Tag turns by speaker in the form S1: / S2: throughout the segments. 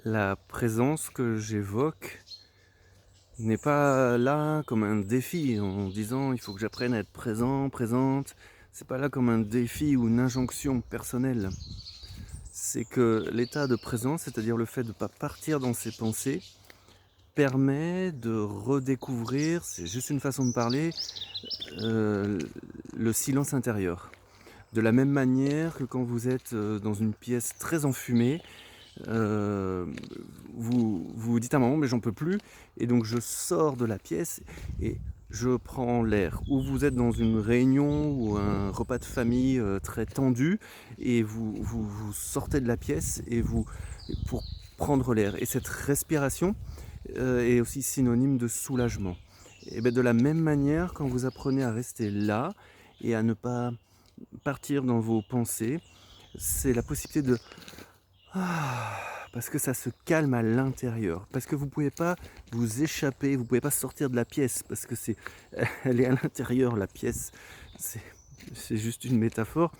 S1: La présence que j'évoque n'est pas là comme un défi en disant: «Il faut que j'apprenne à être présent, présente». C'est pas là comme un défi ou une injonction personnelle. C'est que l'état de présence, c'est-à-dire le fait de ne pas partir dans ses pensées, permet de redécouvrir, c'est juste une façon de parler, heu, le silence intérieur. De la même manière que quand vous êtes, dans une pièce très enfumée, Heu, vous dites à un moment: «Mais j'en peux plus et donc je sors de la pièce et je prends l'air». Ou vous êtes dans une réunion ou un repas de famille, très tendu et vous sortez de la pièce et vous pour prendre l'air et cette respiration, est aussi synonyme de soulagement. Et beh, de la même manière, quand vous apprenez à rester là et à ne pas partir dans vos pensées, c'est la possibilité de parce que ça se calme à l'intérieur, parce que vous pouvez pas vous échapper, vous pouvez pas sortir de la pièce parce que c'est elle est à l'intérieur la pièce. C'est c'est juste une métaphore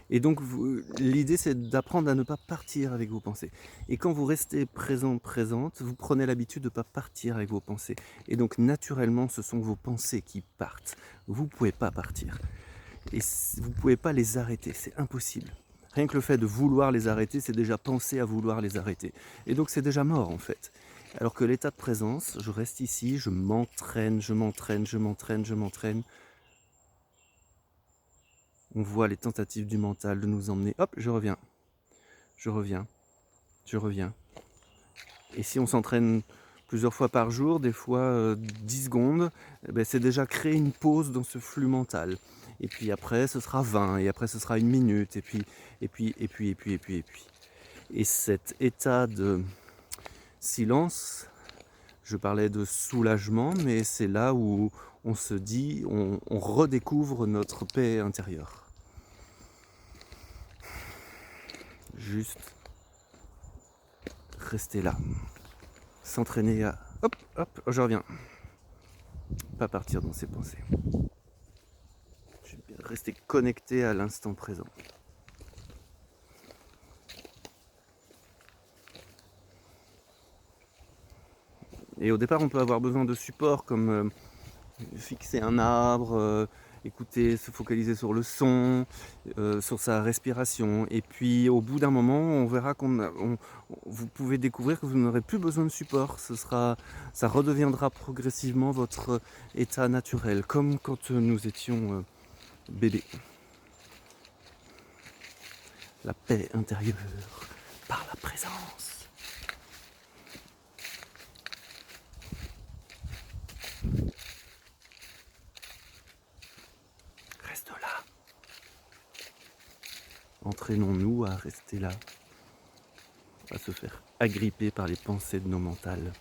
S1: et donc vous l'idée c'est d'apprendre à ne pas partir avec vos pensées et quand vous restez présent, présente, vous prenez l'habitude de pas partir avec vos pensées et donc naturellement ce sont vos pensées qui partent. Vous pouvez pas partir. Et vous ne pouvez pas les arrêter, c'est impossible. Rien que le fait de vouloir les arrêter, c'est déjà penser à vouloir les arrêter. Et donc c'est déjà mort en fait. Alors que l'état de présence, je reste ici, je m'entraîne, je m'entraîne, je m'entraîne, je m'entraîne. On voit les tentatives du mental de nous emmener. Hop, je reviens, je reviens, je reviens. Et si on s'entraîne plusieurs fois par jour, des fois 10 secondes, eh ben, c'est déjà créer une pause dans ce flux mental. Et puis après, ce sera 20, et après, ce sera une minute, et puis, et puis, et puis, et puis, et puis, et puis. Et cet état de silence, je parlais de soulagement, mais c'est là où on se dit, on redécouvre notre paix intérieure. Juste rester là, s'entraîner à... Hop, hop, je reviens. Pas partir dans ses pensées. Rester connecté à l'instant présent. Et au départ, on peut avoir besoin de supports comme fixer un arbre, écouter, se focaliser sur le son, sur sa respiration. Et puis au bout d'un moment, on verra vous pouvez découvrir que vous n'aurez plus besoin de support. Ça redeviendra progressivement votre état naturel, comme quand nous étions bébés. La paix intérieure par la présence. Reste là. Entraînons-nous à rester là, à se faire agripper par les pensées de nos mentales.